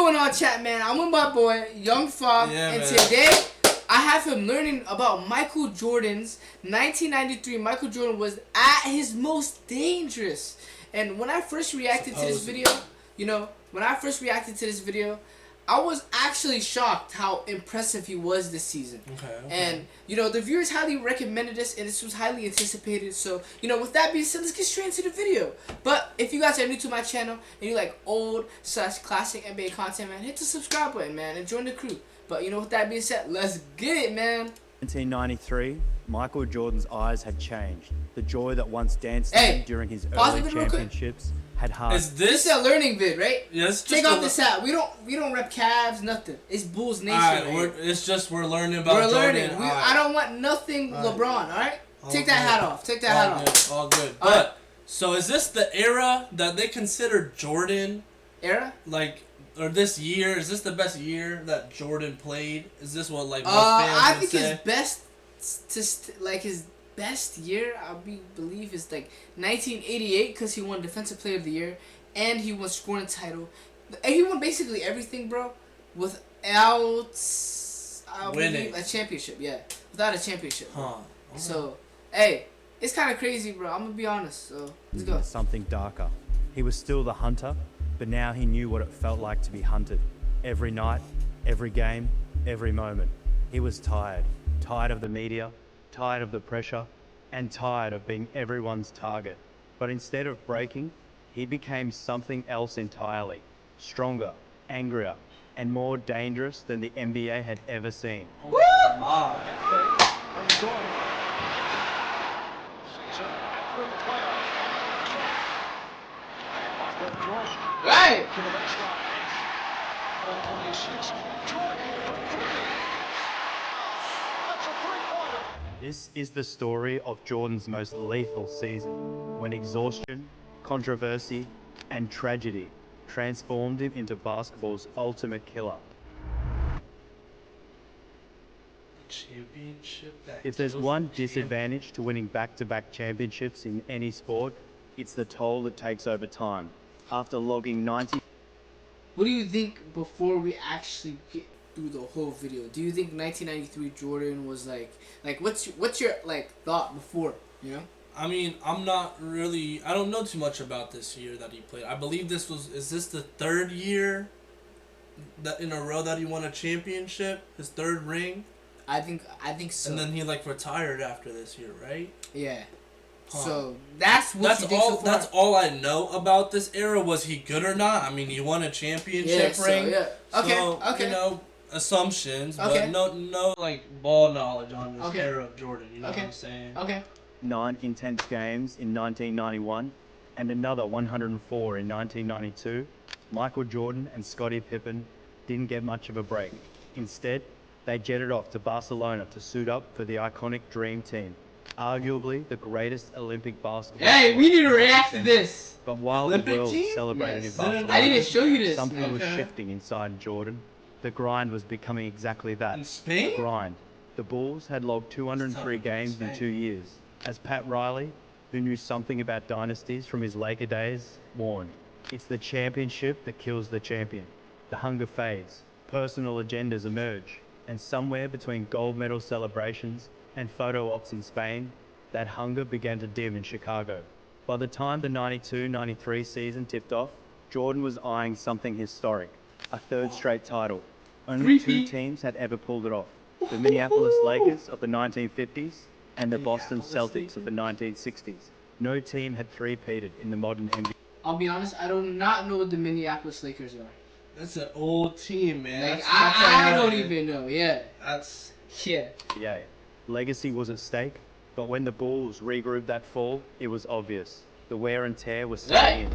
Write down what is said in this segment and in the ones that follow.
going on, chat, man? I'm with my boy, Young Fob, and man. Today I have him learning about Michael Jordan's 1993. Michael Jordan was at his most dangerous. And when I first reacted to this video, I was actually shocked how impressive he was this season. Okay. And, the viewers highly recommended this, and this was highly anticipated. So, with that being said, let's get straight into the video. But if you guys are new to my channel, and you like old/classic NBA content, man, hit the subscribe button, man, and join the crew. But, with that being said, let's get it, man. 1993, Michael Jordan's eyes had changed. The joy that once danced him during his early championships had hard. Is This is a learning vid, right? Yes. Take off this hat. We don't rep Cavs, nothing. It's Bulls Nation. Alright, it's just we're learning about Jordan. Jordan. I don't want nothing LeBron, alright? Take that hat off. Take that hat off. All good. But, so is this the era that they consider Jordan? Era? Or this year, is this the best year that Jordan played? Is this what, most fans I would think say? his best year, believe, is 1988, because he won Defensive Player of the Year, and he won scoring title. And he won basically everything, bro, without winning a championship. Yeah, without a championship. Huh. So, hey, it's kind of crazy, bro. I'm gonna be honest. So let's go. Something darker. He was still the hunter, but now he knew what it felt like to be hunted. Every night, every game, every moment. He was tired. Tired of the media, tired of the pressure, and tired of being everyone's target. But instead of breaking, he became something else entirely. Stronger, angrier, and more dangerous than the NBA had ever seen. Woo! Right! This is the story of Jordan's most lethal season, when exhaustion, controversy, and tragedy transformed him into basketball's ultimate killer. If there's one disadvantage to winning back-to-back championships in any sport, it's the toll it takes over time. After logging 90... What do you think before we actually get through the whole video? Do you think 1993 Jordan was like what's your thought before, I mean, I don't know too much about this year that he played. I believe is this the third year that in a row that he won a championship? His third ring? I think so. And then he retired after this year, right? Yeah. Huh. So that's all. That's all I know about this era. Was he good or not? I mean, he won a championship ring. Yeah. Okay. So, assumptions, okay. but no ball knowledge on this era of Jordan. You know what I'm saying? Okay. 9 intense games in 1991 and another 104 in 1992, Michael Jordan and Scottie Pippen didn't get much of a break. Instead, they jetted off to Barcelona to suit up for the iconic Dream Team, arguably the greatest Olympic basketball. Hey, we need to react to this. But while the world celebrated in Barcelona, I need to show you this. something was shifting inside Jordan. The grind was becoming exactly that. In Spain? The grind. The Bulls had logged 203 games in 2 years. As Pat Riley, who knew something about dynasties from his Laker days, warned, it's the championship that kills the champion. The hunger fades, personal agendas emerge, and somewhere between gold medal celebrations and photo ops in Spain, that hunger began to dim in Chicago. By the time the 92-93 season tipped off, Jordan was eyeing something historic, a third straight title. Only two teams had ever pulled it off, the Minneapolis Lakers of the 1950s and the Boston Celtics of the 1960s. No team had three-peated in the modern NBA. I'll be honest, I do not know what the Minneapolis Lakers are. That's an old team, man. I don't even know. Yeah. Yeah. Legacy was at stake, but when the Bulls regrouped that fall, it was obvious. The wear and tear was setting in.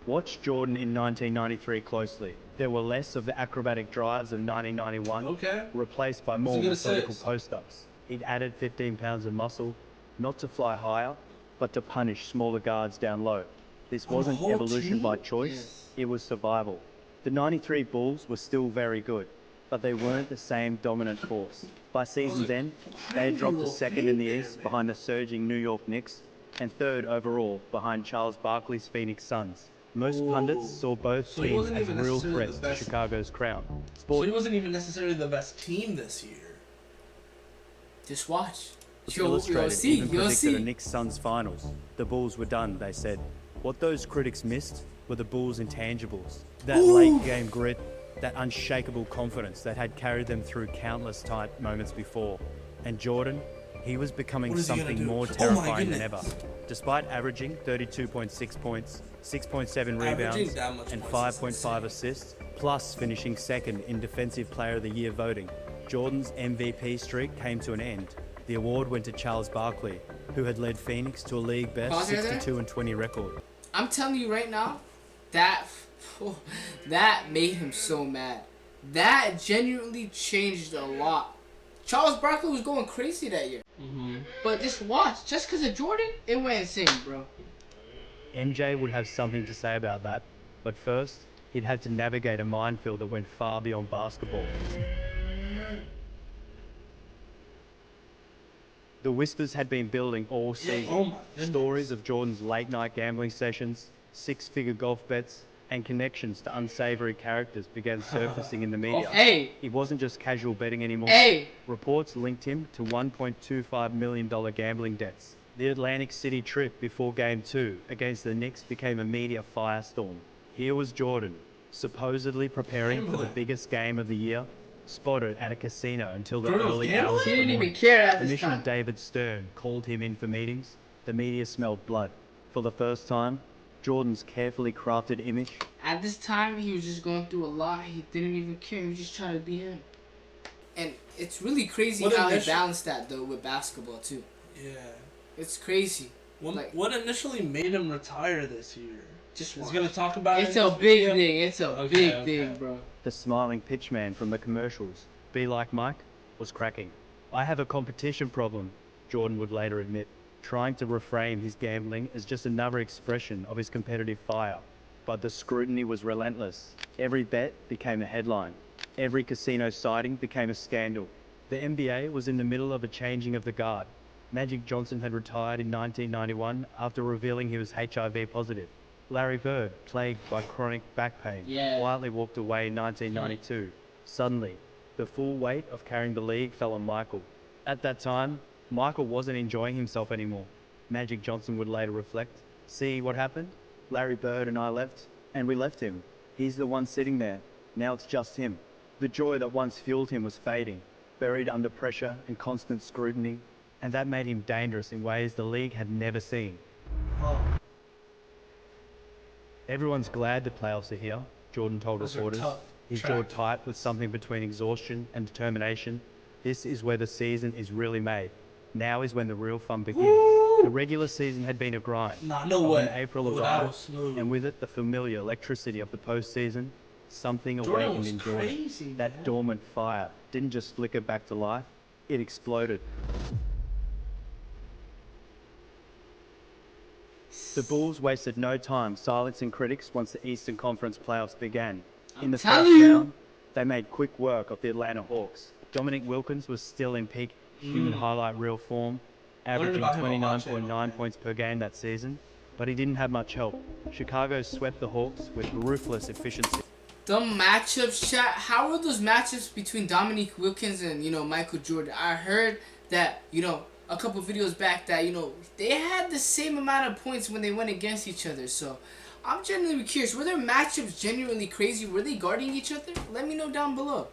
Watch Jordan in 1993 closely. There were less of the acrobatic drives of 1991, replaced by more methodical post-ups. He'd added 15 pounds of muscle, not to fly higher, but to punish smaller guards down low. This wasn't evolution by choice, it was survival. The 93 Bulls were still very good, but they weren't the same dominant force. By season's end, they had dropped to second in the East behind the surging New York Knicks, and third overall behind Charles Barkley's Phoenix Suns. Most pundits Ooh. saw both So he teams wasn't as even real necessarily threats the to best. Chicago's crown. So Sport he wasn't even necessarily the best team this year. Just watch. Illustrated see. even You'll predicted a see. Knicks-Suns finals. The Bulls were done, they said. What those critics missed were the Bulls' intangibles. That Ooh. late-game grit, that unshakable confidence that had carried them through countless tight moments before. And Jordan, he was becoming What is he gonna something do? more Oh my terrifying than ever. goodness. Despite averaging 32.6 points, 6.7 Averaging rebounds, that much and points is 5.5 assists, plus finishing second in Defensive Player of the Year voting, Jordan's MVP streak came to an end. The award went to Charles Barkley, who had led Phoenix to a league best Pause right there. 62-20 record. I'm telling you right now, that that made him so mad. That genuinely changed a lot. Charles Barkley was going crazy that year. But just watch, just because of Jordan, it went insane, bro. MJ would have something to say about that, but first, he'd had to navigate a minefield that went far beyond basketball. The whispers had been building all season. Oh my goodness. Stories of Jordan's late-night gambling sessions, six-figure golf bets, and connections to unsavory characters began surfacing in the media. Hey. It wasn't just casual betting anymore. Hey. Reports linked him to $1.25 million gambling debts. The Atlantic City trip before Game 2 against the Knicks became a media firestorm. Here was Jordan, supposedly preparing for the biggest game of the year, spotted at a casino until the Jordan was early gambling? hours He of the didn't even morning. care at this Commissioner time. David Stern called him in for meetings. The media smelled blood. For the first time, Jordan's carefully crafted image. At this time, he was just going through a lot. He didn't even care. He was just trying to be him. And it's really crazy What how he initial- balanced that, though, with basketball, too. Yeah. It's crazy. What initially made him retire this year? Just He's watch. gonna talk about it. It's in a this big video? thing. It's a Okay, big okay. thing, bro. The smiling pitchman from the commercials, Be Like Mike, was cracking. I have a competition problem, Jordan would later admit, trying to reframe his gambling as just another expression of his competitive fire. But the scrutiny was relentless. Every bet became a headline. Every casino sighting became a scandal. The NBA was in the middle of a changing of the guard. Magic Johnson had retired in 1991 after revealing he was HIV positive. Larry Bird, plagued by chronic back pain, quietly walked away in 1992. Suddenly, the full weight of carrying the league fell on Michael. At that time, Michael wasn't enjoying himself anymore. Magic Johnson would later reflect, "See what happened? Larry Bird and I left, and we left him. He's the one sitting there. Now it's just him." The joy that once fueled him was fading, buried under pressure and constant scrutiny, and that made him dangerous in ways the league had never seen. Everyone's glad the playoffs are here, Jordan told Those are reporters. tough His track. jaw tight with something between exhaustion and determination. This is where the season is really made. Now is when the real fun begins. The regular season had been a grind. Nah, no But way. when April Oh, that arrived, was smooth. and with it the familiar electricity of the postseason, something Jordan awakened was in Jordan. crazy, That man. dormant fire didn't just flicker back to life, it exploded. The Bulls wasted no time silencing critics once the Eastern Conference playoffs began. In the telling first you. round, they made quick work of the Atlanta Hawks. Dominic Wilkins was still in peak human highlight reel form, averaging about him on my 29.9 channel, points per game that season, but he didn't have much help. Chicago swept the Hawks with ruthless efficiency. The matchups, chat. How were those matchups between Dominique Wilkins and Michael Jordan? I heard that a couple videos back that they had the same amount of points when they went against each other. So I'm genuinely curious. Were their matchups genuinely crazy? Were they guarding each other? Let me know down below.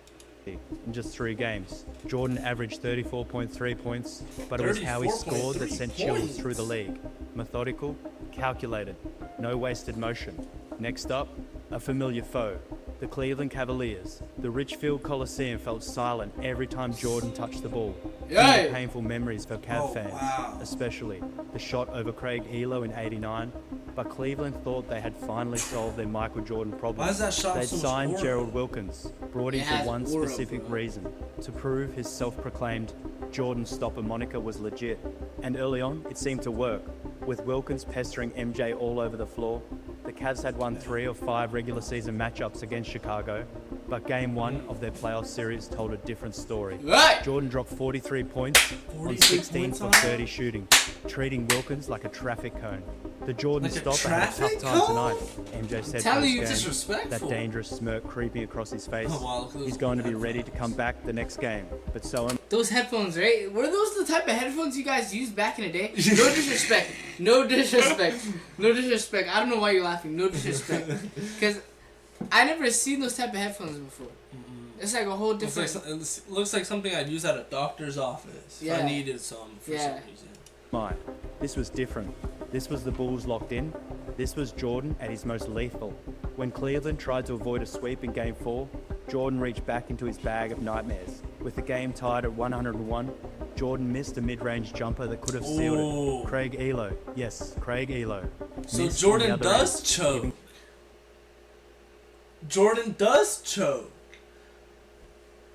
In just 3 games, Jordan averaged 34.3 points, but it was how he scored that sent chills through the league. Methodical, calculated, no wasted motion. Next up, a familiar foe, the Cleveland Cavaliers. The Richfield Coliseum felt silent every time Jordan touched the ball. Yay! Many painful memories for Cav fans, especially the shot over Craig Elo in '89. But Cleveland thought they had finally solved their Michael Jordan problem. Why is that shot They'd so much signed aura? Gerald Wilkins, brought him It for has one aura, specific bro. reason, to prove his self-proclaimed Jordan stopper moniker was legit. And early on, it seemed to work. With Wilkins pestering MJ all over the floor, the Cavs had won 3 of 5 regular season matchups against Chicago, but Game 1 of their playoff series told a different story. Right. Jordan dropped 43 points on 43 16 points for on 30 shooting, treating Wilkins like a traffic cone. The Jordan Like a stopper had a tough traffic time cone? tonight. MJ said telling you, post-game, disrespectful. that dangerous smirk creeping across his face. Oh, wow, look at those He's going to be headphones. ready to come back the next game, but so am Those headphones, right? Were those the type of headphones you guys used back in the day? No disrespect. No disrespect. No disrespect. I don't know why you're laughing. No disrespect. Because I never seen those type of headphones before. It's like a whole different... It looks like something I'd use at a doctor's office if I Yeah. needed some for some reason. I. This was different. This was the Bulls locked in. This was Jordan at his most lethal. When Cleveland tried to avoid a sweep in Game 4, Jordan reached back into his bag of nightmares. With the game tied at 101, Jordan missed a mid-range jumper that could have sealed Ooh. it. Craig Elo. Yes, Craig Elo. So Missed on the Jordan other does end, choke. giving Jordan does choke.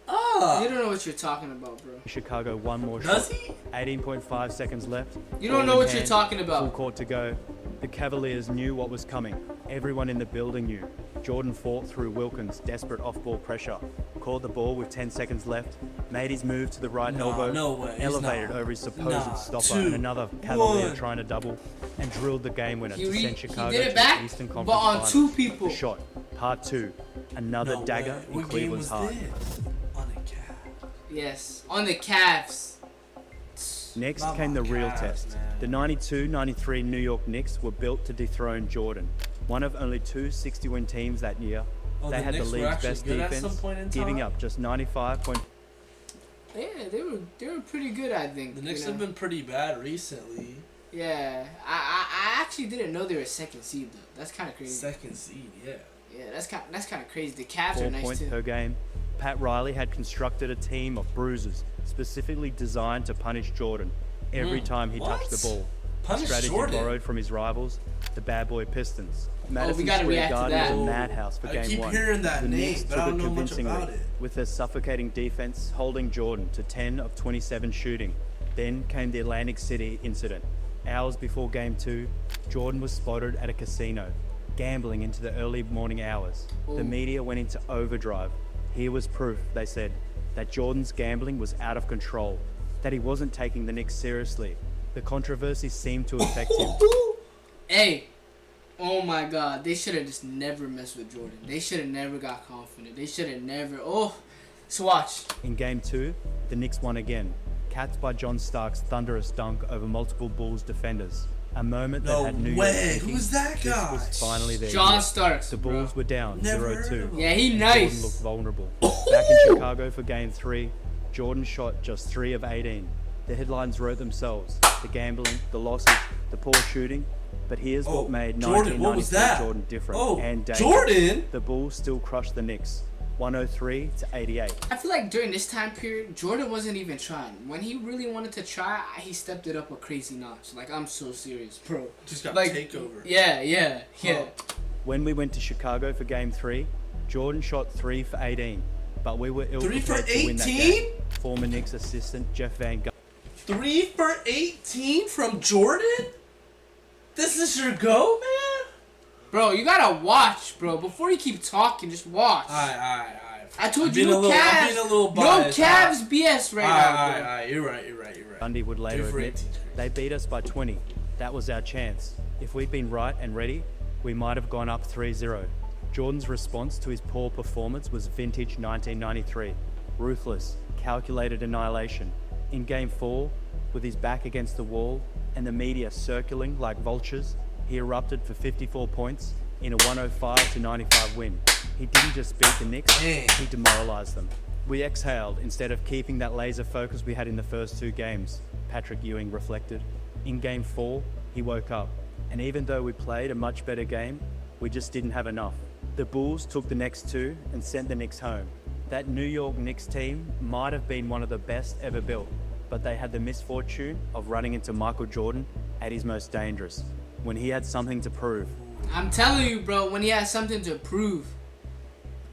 You don't know what you're talking about, bro. Chicago one more Does shot. he? 18.5 seconds left. You don't Ball know in what you're hand, talking Full about. court to go. The Cavaliers knew what was coming. Everyone in the building knew. Jordan fought through Wilkins' desperate off-ball pressure. Caught the ball with 10 seconds left. Made his move to the right Nah, elbow. no way. He's Elevated not. over his supposed Nah, stopper 2, and another Cavalier 1. trying to double. And drilled the game winner to send Chicago he did to it back, the Eastern but Conference on Finals. two people. The shot. Part 2. Another No dagger way. in What game Cleveland's was heart. this? On a cat. Yes. On the Cavs. Next Not came my the real Cavs, test. man. The 92-93 New York Knicks were built to dethrone Jordan. One of only 2 60-win teams that year. Oh, They the had the Knicks were league's actually best good at some defense, point in giving time? up just 95 point. Yeah, they were pretty good, I think. The Knicks you know? have been pretty bad recently. Yeah, I actually didn't know they were second seed though. That's kind of crazy. Second seed, yeah. Yeah, that's kind of crazy. The Cavs 4 are nice points too. per game. Pat Riley had constructed a team of bruisers specifically designed to punish Jordan every time he touched the What? ball. Punish a strategy Jordan? borrowed from his rivals, the bad boy Pistons. Madison gotta Square react to Garden that. was a madhouse for I game keep 1. hearing that the name, Knicks but took I don't it know much convincingly, about it. with their suffocating defense holding Jordan to 10 of 27 shooting. Then came the Atlantic City incident. Hours before Game 2, Jordan was spotted at a casino, gambling into the early morning hours. The media went into overdrive. Here was proof, they said, that Jordan's gambling was out of control, that he wasn't taking the Knicks seriously. The controversy seemed to affect him. Hey, oh my God, they should have just never messed with Jordan. They should have never got confident. They should have never. Oh, so watch. In Game 2, the Knicks won again, capped by John Stark's thunderous dunk over multiple Bulls defenders. A moment that No had New York way. thinking Who's that this guy? was finally their John year. Starks. The Bulls were down Never heard 0-2. of him. Yeah, he and Jordan nice. looked vulnerable. Back in Chicago for Game 3, Jordan shot just 3 of 18. The headlines wrote themselves. The gambling, the losses, the poor shooting. But here's Oh, what made Jordan, what was 1993 that? Jordan different Oh, and dangerous. Jordan? The Bulls still crushed the Knicks, 103-88. I feel like during this time period, Jordan wasn't even trying. When he really wanted to try, he stepped it up a crazy notch. Like, I'm so serious, bro. Just got Like, takeover. Yeah. When we went to Chicago for Game 3, Jordan shot 3 for 18, but we were ill 3 for prepared to win that 18? game. Former Knicks assistant Jeff Van Gundy 3 for 18 from Jordan? This is your go, man? Bro, you gotta watch, bro. Before you keep talking, just watch. Alright. I told I'm you, being no a little- I'm Cavs. being a little No biased. Cavs BS right now, bro. Alright. You're right. would later 3 for admit, 18 is crazy. they beat us by 20. That was our chance. If we'd been right and ready, we might have gone up 3-0. Jordan's response to his poor performance was vintage 1993. Ruthless, calculated annihilation. In Game 4, with his back against the wall and the media circling like vultures, he erupted for 54 points in a 105-95 win. He didn't just beat the Knicks, Damn. he demoralized them. We exhaled instead of keeping that laser focus we had in the first 2 games, Patrick Ewing reflected. In Game 4, he woke up, and even though we played a much better game, we just didn't have enough. The Bulls took the next 2 and sent the Knicks home. That New York Knicks team might have been one of the best ever built, but they had the misfortune of running into Michael Jordan at his most dangerous, when he had something to prove. I'm telling you, bro, when he has something to prove.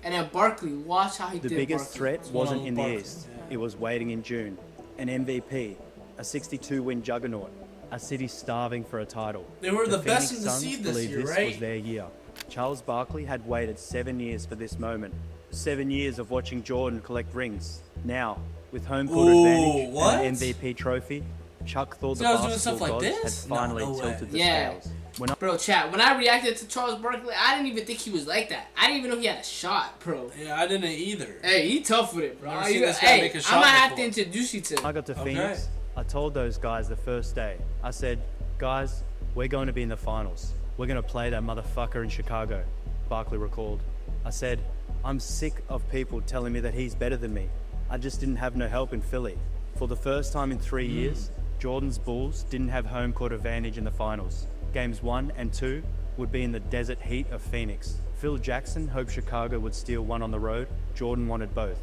And then Barkley, watch how he The did biggest Barkley. threat wasn't in the Barkley, East, yeah. it was waiting in June. An MVP, a 62-win juggernaut, a city starving for a title. They were the best Phoenix in the Suns seed this believed year, this right? was their year. Charles Barkley had waited 7 years for this moment. 7 years of watching Jordan collect rings. Now, with home court Ooh, advantage what? and an MVP trophy, Chuck thought the So I was doing stuff basketball like gods this? had finally No way. tilted the Yeah. scales. Bro, chat, when I reacted to Charles Barkley, I didn't even think he was like that. I didn't even know he had a shot, bro. Yeah, I didn't either. Hey, he tough with it, bro. Never seen this guy make a shot I might have to before. introduce you to I got to Phoenix, I told those guys the first day, I said, guys, we're going to be in the finals. We're going to play that motherfucker in Chicago. Barkley recalled. I said, I'm sick of people telling me that he's better than me. I just didn't have no help in Philly. For the first time in 3 years, Jordan's Bulls didn't have home court advantage in the finals. Games 1 and 2 would be in the desert heat of Phoenix. Phil Jackson hoped Chicago would steal one on the road. Jordan wanted both.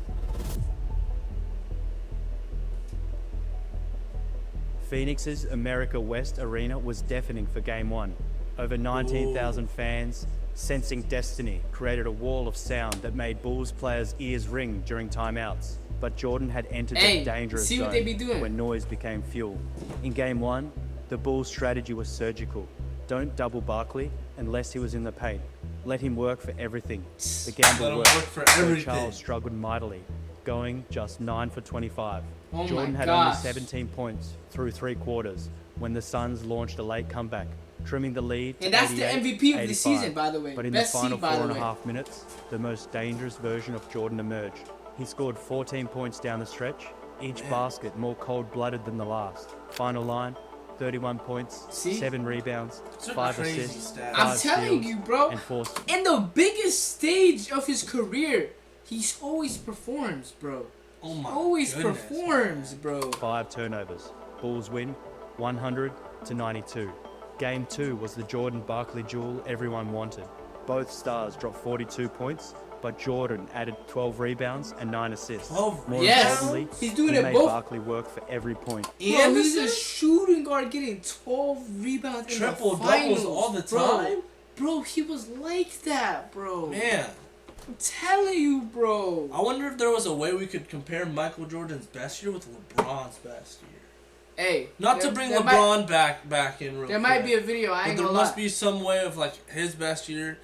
Phoenix's America West Arena was deafening for Game 1. Over 19,000 fans, sensing destiny, created a wall of sound that made Bulls players' ears ring during timeouts. But Jordan had entered the dangerous see what zone they be doing. when noise became fuel. In Game 1, the Bulls' strategy was surgical. Don't double Barkley unless he was in the paint. Let him work for everything. The gamble Let him worked. work for Joe everything. Charles struggled mightily, going just 9 for 25. Oh Jordan my had only gosh. 17 points through 3 quarters when the Suns launched a late comeback, trimming the lead to And that's the 88, MVP of the 85. season, by the way. But in Best the final seed, by the way. 4.5 minutes, the most dangerous version of Jordan emerged. He scored 14 points down the stretch, each basket more cold-blooded than the last. Final line, 31 points, See? 7 rebounds, Those are 5 crazy assists, stats. 5 I'm telling steals, you, bro. and 4 In the biggest stage of his career, he always performs, bro. Oh my Always goodness, performs, bro. 5 turnovers. Bulls win 100-92. Game 2 was the Jordan Barkley duel everyone wanted. Both stars dropped 42 points, but Jordan added 12 rebounds and 9 assists. 12 More Yes, importantly, he's doing he it made both. Barkley work for every point. Bro, he's a assists? shooting guard getting 12 rebounds in the Triple finals, doubles all the bro. time? Bro, he was like that, bro. Man, I'm telling you, bro. I wonder if there was a way we could compare Michael Jordan's best year with LeBron's best year. Hey, Not to bring LeBron back in real There quick. might be a video. I But ain't there gonna must lie. be some way of like his best year.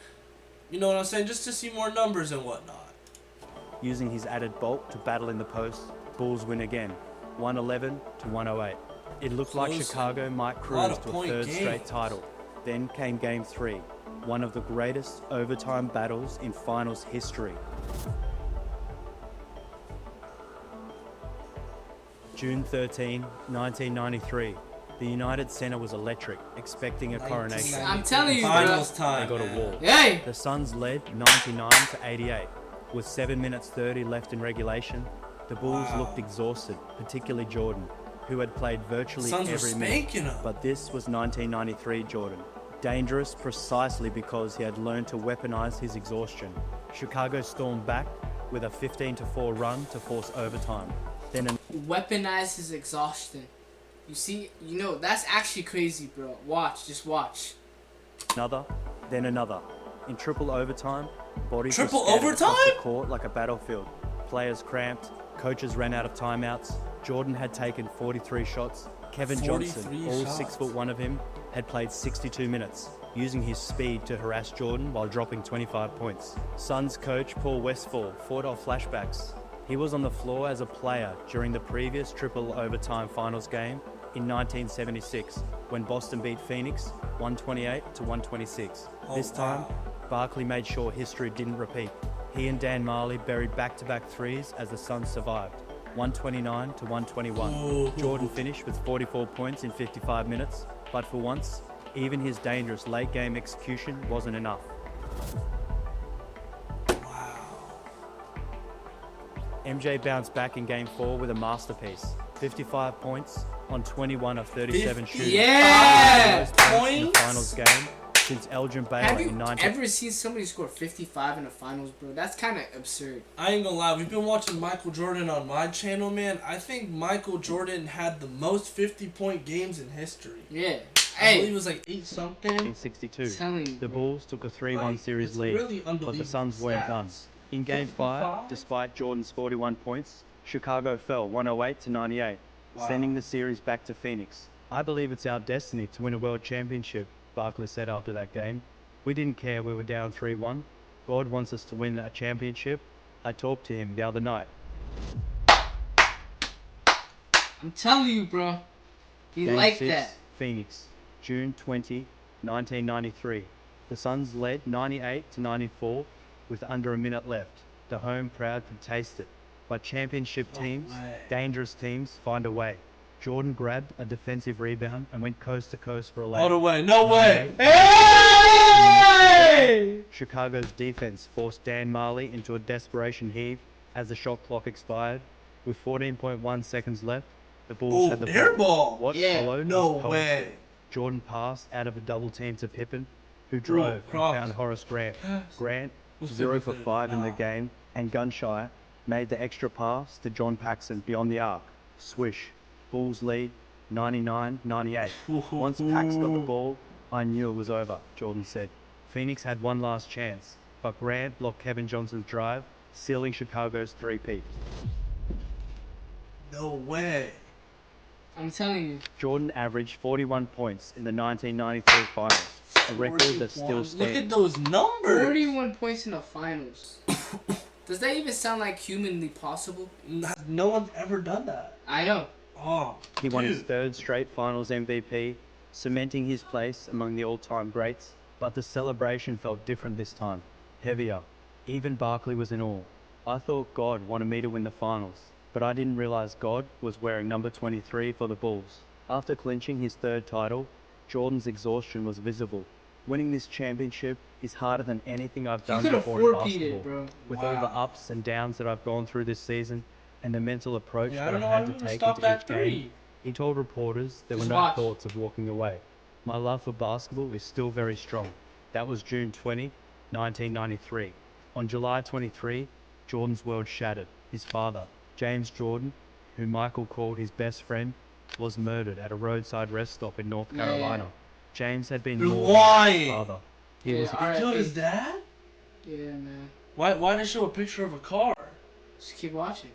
You know what I'm saying? Just to see more numbers and whatnot. Using his added bulk to battle in the post, Bulls win again, 111-108. It looked like Close. Chicago might Lot cruise of to a point third straight games. title. Then came Game 3, one of the greatest overtime battles in finals history. June 13, 1993. The United Center was electric, expecting a coronation. I'm telling you, bro. Finals They time. got a man. wall. Hey, The Suns led 99-88. With 7 minutes 30 left in regulation, the Bulls Wow. looked exhausted, particularly Jordan, who had played virtually Suns were every minute. spanking him. But this was 1993 Jordan. Dangerous precisely because he had learned to weaponize his exhaustion. Chicago stormed back with a 15-4 run to force overtime. Then weaponize his exhaustion. You see, that's actually crazy, bro. Watch, just watch. another, then another. In triple overtime, bodies Triple were scattered across overtime? the court like a battlefield. Players cramped, coaches ran out of timeouts. Jordan had taken 43 shots. Kevin Johnson, 43 all shots. 6'1" of him, had played 62 minutes, using his speed to harass Jordan while dropping 25 points. Suns coach Paul Westphal fought off flashbacks. He was on the floor as a player during the previous triple overtime finals game in 1976 when Boston beat Phoenix 128-126. Oh, This time, wow. Barkley made sure history didn't repeat. He and Dan Marley buried back-to-back threes as the Suns survived, 129-121. Ooh. Jordan finished with 44 points in 55 minutes, but for once, even his dangerous late-game execution wasn't enough. MJ bounced back in Game 4 with a masterpiece. 55 points on 21 of 37 shooting. Yeah! Most points in the Points? finals game since Elgin Baylor Have in you 19... ever seen somebody score 55 in the finals, bro? That's kind of absurd. I ain't gonna lie, we've been watching Michael Jordan on my channel, man. I think Michael Jordan had the most 50-point games in history. Yeah. I believe it Hey, was like 8 something. In 62, telling you, the bro. Bulls took a 3-1 Like, series it's lead, really but the unbelievable Suns weren't done. stats. In Game 5, 55? despite Jordan's 41 points, Chicago fell 108-98, Wow. sending the series back to Phoenix. I believe it's our destiny to win a world championship, Barkley said after that game. We didn't care we were down 3-1. God wants us to win a championship. I talked to him the other night. I'm telling you, bro. He Game like 6, that. Phoenix, June 20, 1993. The Suns led 98-94 with under a minute left. The home crowd could taste it. But championship teams, dangerous teams, find a way. Jordan grabbed a defensive rebound and went coast to coast for a layup. All the way. No way. Hey! Chicago's defense forced Dan Marley into a desperation heave as the shot clock expired. With 14.1 seconds left, the Bulls had the air ball. What Yeah. followed No was poetry. way. Jordan passed out of a double team to Pippen, who drove and cross. found Horace Grant. Grant, What's 0 the for method? 5 in the Nah. game, and gun-shy, made the extra pass to John Paxson beyond the arc. Swish. Bulls lead 99-98. Once Pax got the ball, I knew it was over, Jordan said. Phoenix had one last chance, but Grant blocked Kevin Johnson's drive, sealing Chicago's three-peat. No way. I'm telling you. Jordan averaged 41 points in the 1993 finals, a record that still Look stands. at those numbers. 41 points in the finals. Does that even sound like humanly possible? No one's ever done that. I know. Oh, He won his dude. third straight finals MVP, cementing his place among the all-time greats, but the celebration felt different this time, heavier. Even Barkley was in awe. I thought God wanted me to win the finals, but I didn't realize God was wearing number 23 for the Bulls. After clinching his third title, Jordan's exhaustion was visible. Winning this championship is harder than anything I've done could have before in four-peated, basketball. bro. With all the Wow. ups and downs that I've gone through this season, and the mental approach Yeah, I that don't I know how had you to would take stop into that each three. game, he told reporters there were Just no watch. thoughts of walking away. My love for basketball is still very strong. That was June 20, 1993. On July 23, Jordan's world shattered. His father, James Jordan, who Michael called his best friend, was murdered at a roadside rest stop in North Yeah. Carolina. James had been You're more than lying. his father. He Yeah, was alright. Killed his dad? Yeah, man. Why did they show a picture of a car? Just keep watching.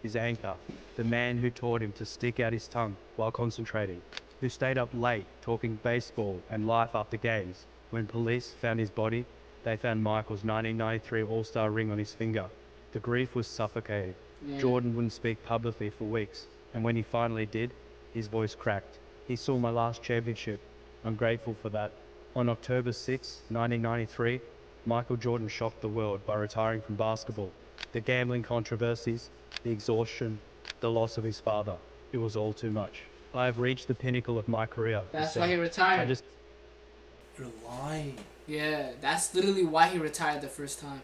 his anchor, the man who taught him to stick out his tongue while concentrating, who stayed up late talking baseball and life after games. When police found his body, they found Michael's 1993 All-Star ring on his finger. The grief was suffocating. Yeah. Jordan wouldn't speak publicly for weeks, and when he finally did, his voice cracked. He saw my last championship. I'm grateful for that. On October 6, 1993, Michael Jordan shocked the world by retiring from basketball. The gambling controversies, the exhaustion, the loss of his father. It was all too much. I have reached the pinnacle of my career. That's said. why he retired. I just You're lying. Yeah, that's literally why he retired the first time.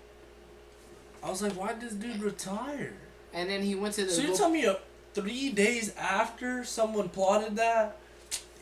I was like, why did this dude retire? And then he went to the. So you tell me 3 days after someone plotted that?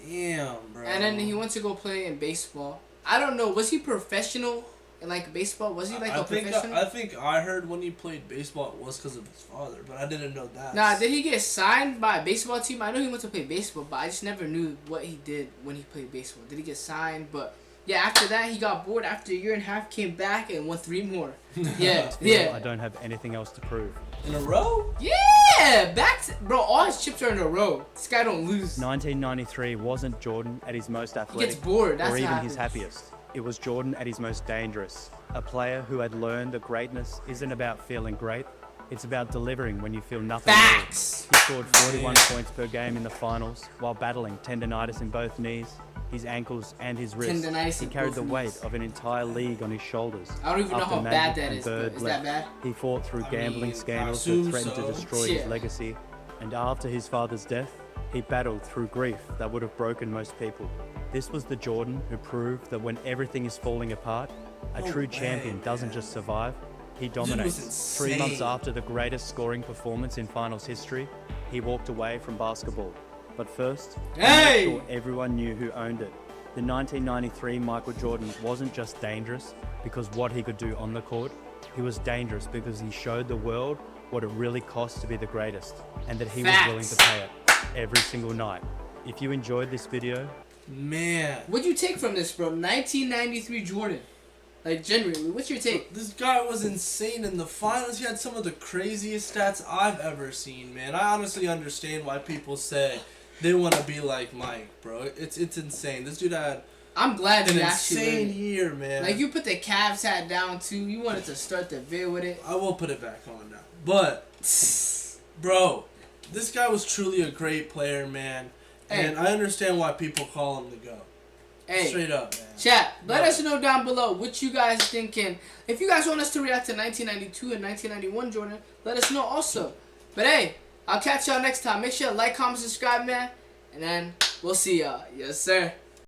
Damn, bro. And then he went to go play in baseball. I don't know. Was he professional in like baseball? Was he like a professional? I think I heard when he played baseball it was because of his father, but I didn't know that. Nah, did he get signed by a baseball team? I know he went to play baseball, but I just never knew what he did when he played baseball. Did he get signed? But yeah, after that he got bored. After a year and a half, came back and won 3 more. Yeah, I yeah, don't have anything else to prove. In a row? yeah. Back to, bro. All his chips are in a row. This guy don't lose. 1993 wasn't Jordan at his most He athletic gets bored. That's or even what his happens. happiest. It was Jordan at his most dangerous. A player who had learned that greatness isn't about feeling great, it's about delivering when you feel nothing. at all. Facts. He scored 41 points per game in the finals while battling tendonitis in both knees, his ankles and his wrists. Tendonitis He in carried both the weight knees. of an entire league on his shoulders. I don't even know After how Magic bad that and is. Bird But is left, that bad? He fought through I gambling mean, I scandals that assume threatened to so. destroy Yeah. his legacy, and after his father's death, he battled through grief that would have broken most people. This was the Jordan who proved that when everything is falling apart, a No true way, champion doesn't man. just survive, he was dominates. 3 months insane. after the greatest scoring performance in finals history, he walked away from basketball. But first, he made Hey! sure everyone knew who owned it. The 1993 Michael Jordan wasn't just dangerous because what he could do on the court, he was dangerous because he showed the world what it really costs to be the greatest, and that he was willing to Facts. pay it every single night. If you enjoyed this video, Man. What'd you take from this, bro? 1993 Jordan. Like, genuinely, what's your take? This guy was insane in the finals. He had some of the craziest stats I've ever seen, man. I honestly understand why people say they want to be like Mike, bro. It's insane. This dude had I'm glad an you actually insane learned. year, man. Like, you put the Cavs hat down, too. You wanted to start the vid with it. I will put it back on now. But, bro, this guy was truly a great player, man. Hey. And I understand why people call him the GOAT. Hey, Straight up, man. chat, let Yeah. us know down below what you guys thinking. If you guys want us to react to 1992 and 1991 Jordan, let us know also. But hey, I'll catch y'all next time. Make sure to like, comment, subscribe, man. And then we'll see y'all. Yes, sir.